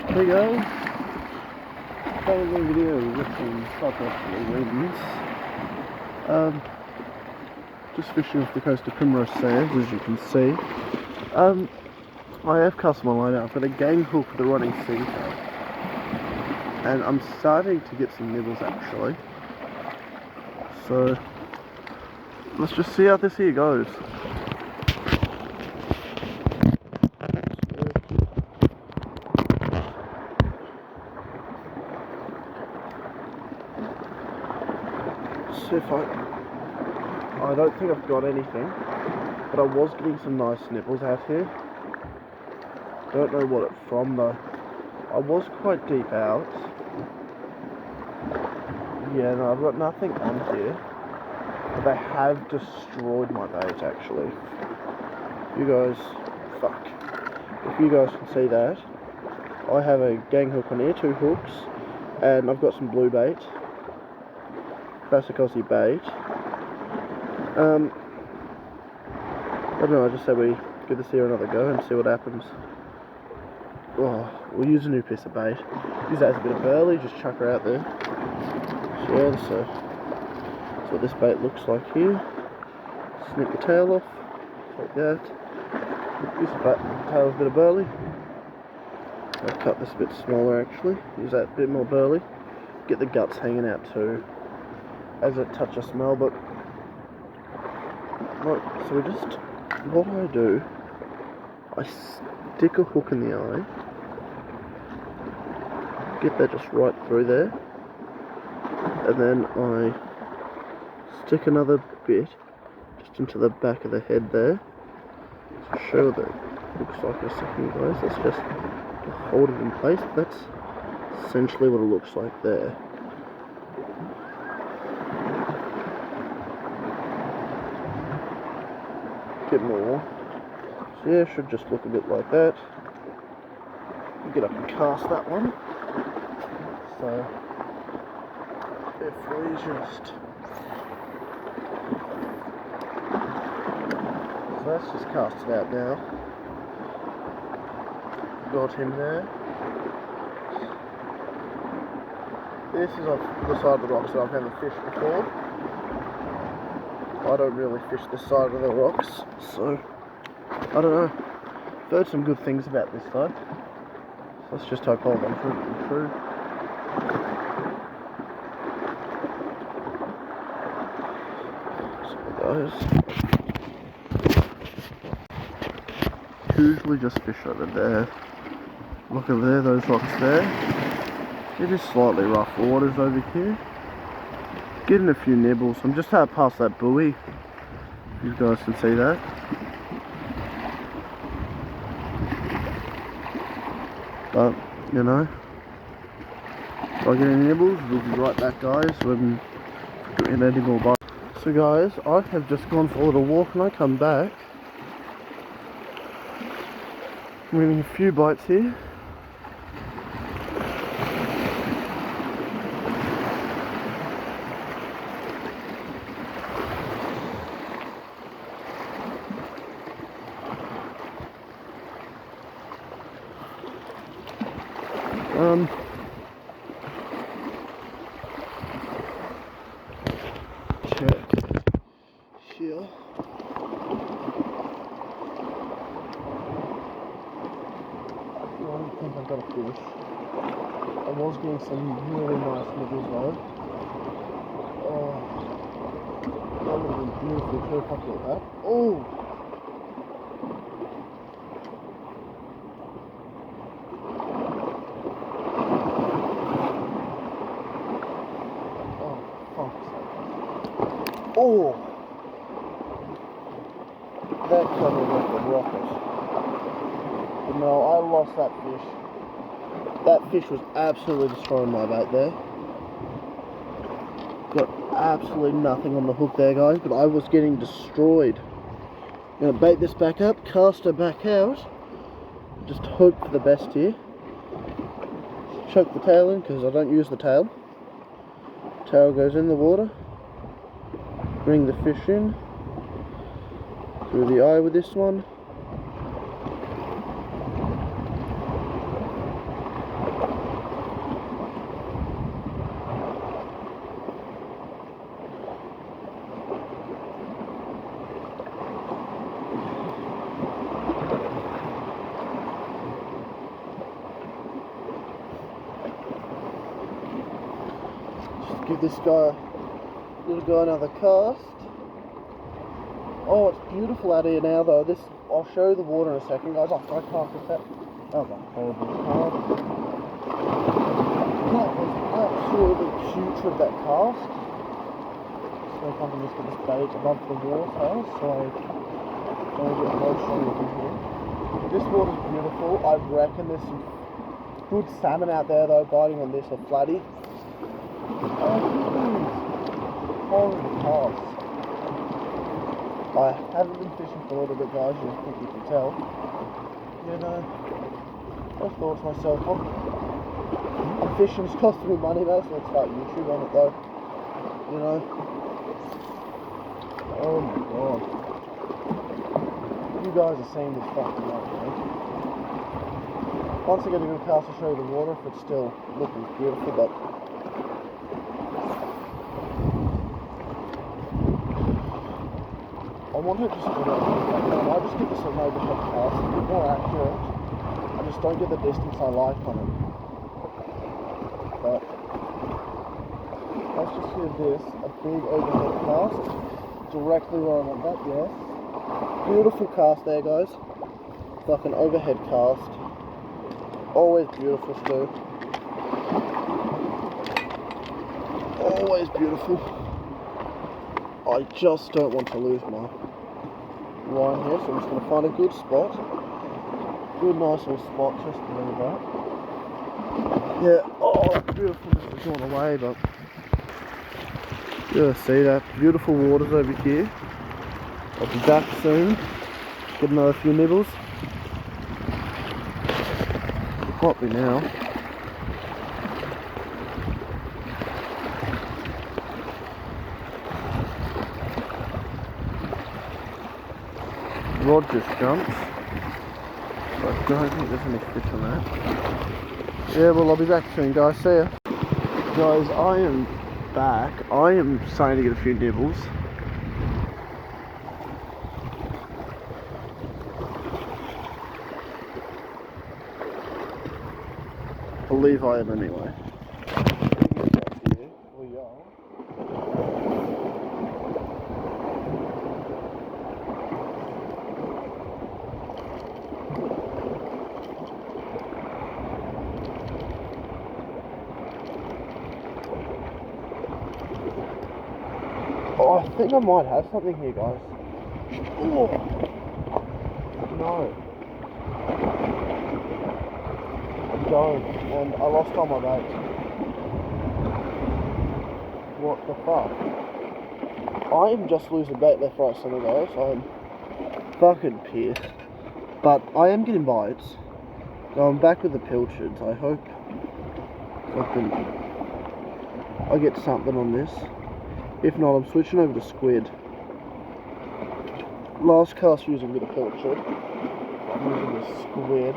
Hey guys, following video with some southwesterly winds. Just fishing off the coast of Primrose Sands, as you can see. I have cast my line out. I've got a gang hook with a running sinker, and I'm starting to get some nibbles actually. So let's just see how this here goes. See if I don't think I've got anything, but I was getting some nice nibbles out here. Don't know what it's from though. I was quite deep out. Yeah, no, I've got nothing on here, but they have destroyed my bait actually. You guys, if you guys can see that, I have a gang hook on here, 2 hooks, and I've got some blue bait. Classic Aussie bait. I don't know, I just said we give this here another go and see what happens. Oh, we'll use a new piece of bait. Use that as a bit of burley, just chuck her out there. So yeah, that's what this bait looks like here. Snip the tail off, like that. Use the tail with a bit of burley. I'll cut this a bit smaller actually. Use that bit more burley. Get the guts hanging out too, as a touch of smell, but right, so what I do, I stick a hook in the eye, get that just right through there, and then I stick another bit just into the back of the head there, to show what it looks like in a second guys. Let's just hold it in place. That's essentially what it looks like there. Get more. So yeah, should just look a bit like that. Get up and cast that one. So if we just, so let's just cast it out now. Got him there. This is off the side of the rocks that I've never fished before. I don't really fish this side of the rocks, so I don't know. I've heard some good things about this though. So let's just hope all of them true. So guys, usually just fish over there. Look over there, those rocks there. It is slightly rough waters over here. Getting a few nibbles. I'm just out past that buoy. You guys can see that. But, you know, if I get any nibbles, we'll be right back guys when getting any more bites. So guys, I have just gone for a little walk and I come back. I'm getting a few bites here. Check here. I don't think I've got a fish. I was getting some really nice nibbles though. Oh, that would have been beautiful too if I caught that. Oh! Oh, that covered like a rocket. But no, I lost that fish. That fish was absolutely destroying my bait there. Got absolutely nothing on the hook there guys, but I was getting destroyed. I'm going to bait this back up, cast her back out, just hope for the best here. Choke the tail in because I don't use the tail. Tail goes in the water. Bring the fish in through the eye with this one, Give this guy little guy another cast. Oh, it's beautiful out here now though. I'll show you the water in a second, guys. Oh, I can't get that. That was a horrible cast. That was absolutely putrid, that cast. So if I can just get this bait above the water, so I don't get emotional in here. This water's beautiful. I reckon there's some good salmon out there though biting on this, or flatty. Horrible cast. I haven't been fishing for a little bit, guys, I think you can tell. You know, I thought to myself, well, fishing's costing me money though, so let's start YouTube on it though. You know. Oh my god. You guys are seeing this fucking up, man. Once I get a good cast, I'll show you the water if it's still looking beautiful, but I want to just put it I might just give this an overhead cast, a bit more accurate. I just don't get the distance I like on it. But let's just give this a big overhead cast, directly where I want that, yes. Beautiful cast there, guys. Fucking overhead cast. Always beautiful, Stu. Always beautiful. I just don't want to lose my line here, so I'm just going to find a good spot. Good, nice little spot just to leave that. Yeah, oh, that beautifulness is gone away, but yeah, see that? Beautiful waters over here. I'll be back soon. Get another few nibbles. It might be now. Rod just jumps. I don't think there's any fish on that. Yeah, well, I'll be back soon, guys. See ya. Guys, I am back. I am starting to get a few nibbles. I believe I am anyway. Oh, I think I might have something here, guys. Oh, no. I don't, and I lost all my bait. What the fuck? I am just losing bait left, right, center, guys. I'm fucking pissed. But I am getting bites. So I'm back with the pilchards. I hope I get something on this. If not, I'm switching over to squid. Last cast using a bit of pilchard. I'm using the squid.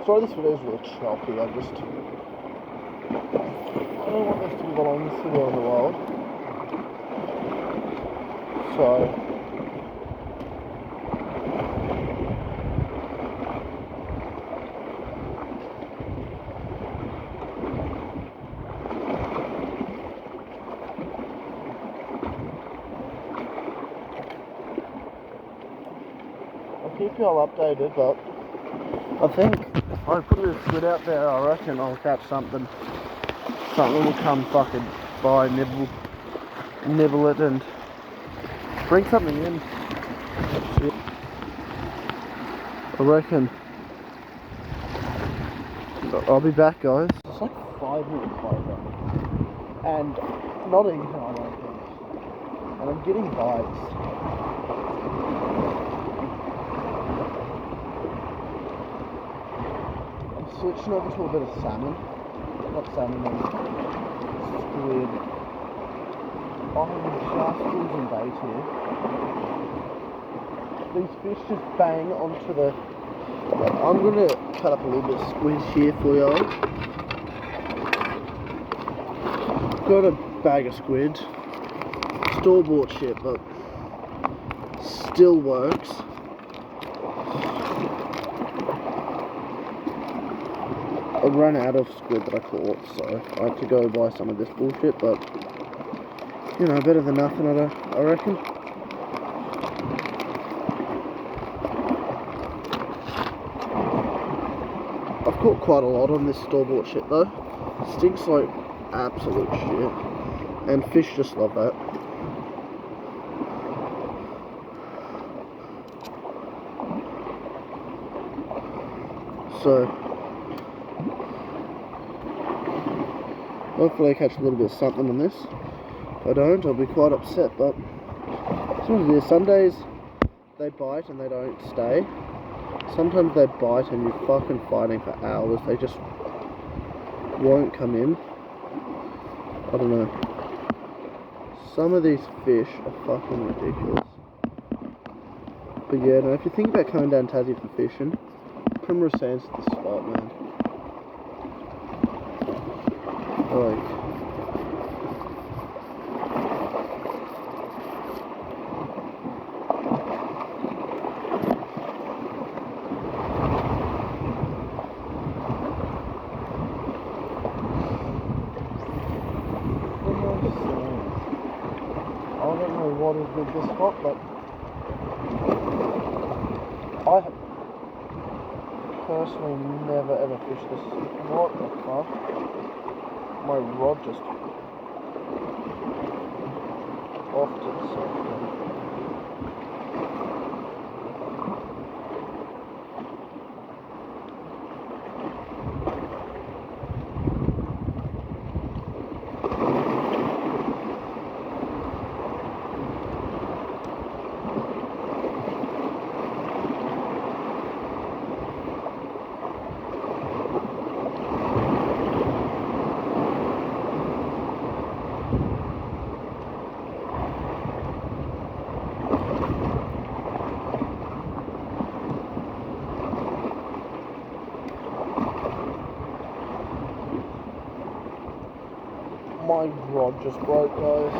Sorry this video is really choppy, I don't want this to be the longest video in the world. So I'll keep you all updated, but I think if I put a bit of squid out there, I reckon I'll catch something. Something will come fucking by, nibble it and bring something in. I reckon I'll be back, guys. It's like 5 minutes later, and not even I don't think. And I'm getting bites. I'm switching over to a bit of salmon. Not salmon, squid. I'm just losing bait here. These fish just bang onto the... I'm going to cut up a little bit of squid here for y'all. Got a bag of squid. Store-bought shit, but still works. I ran out of squid that I caught, so I had to go buy some of this bullshit, but, you know, better than nothing, I reckon. I've caught quite a lot on this store-bought shit, though. Stinks like absolute shit, and fish just love that. So, hopefully I catch a little bit of something on this. If I don't, I'll be quite upset, but that's what it is. Some days they bite and they don't stay. Sometimes they bite and you're fucking fighting for hours. They just won't come in. I don't know. Some of these fish are fucking ridiculous. But yeah, no, if you think about coming down Tassie for fishing, Primrose Sand's the spot, man. Like, I don't know what is with this spot, but I have personally never ever fished this. What the fuck? My rod just off to the side. My rod just broke, guys.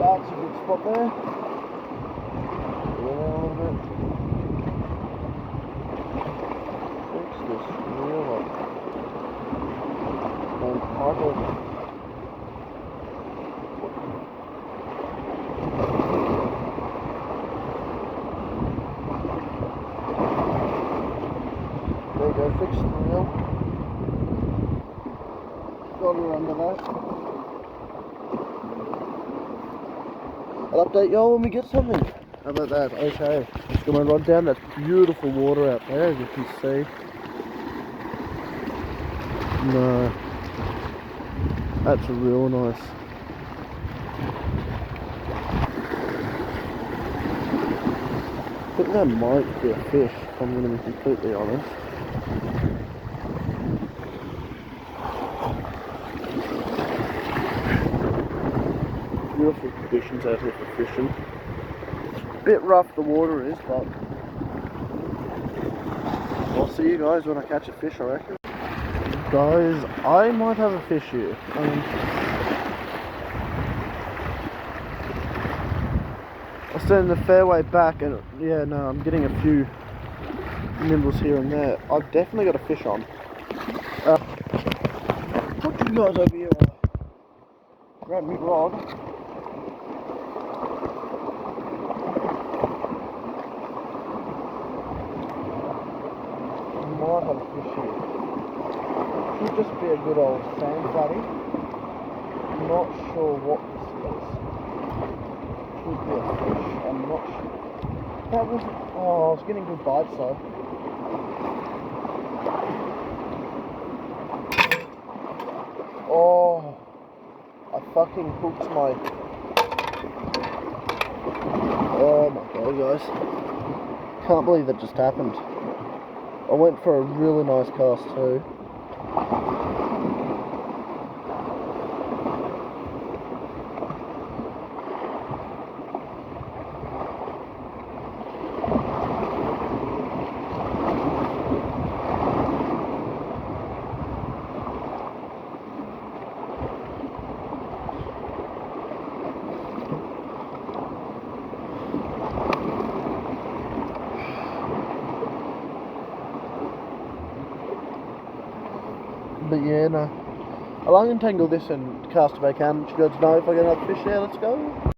That's a good spot there. Yeah, a little bit. Fix this reel up. And hardly. There you go, fix the reel. Got her under that. I'll update y'all when we get something. How about that? Okay. Let's get my rod down. That's beautiful water out there, as you can see. No. That's real nice. I think that might be a fish, if I'm going to be completely honest. Beautiful conditions out here for fishing. A bit rough the water is, but I'll see you guys when I catch a fish, I reckon. Guys, I might have a fish here. I stand the fairway back and yeah, no, I'm getting a few nibbles here and there. I've definitely got a fish on. Put you guys over here. Grab me rod. Might have a fish here. Should just be a good old sand flatty. Not sure what this is. Should be a fish. I'm not sure. That wasn't. Oh, I was getting good bites though. Oh, I fucking hooked my. Oh my god, guys. Can't believe that just happened. I went for a really nice cast too. But yeah, no. I'll untangle this and cast if I can. She goes, no, if I get another fish there, let's go.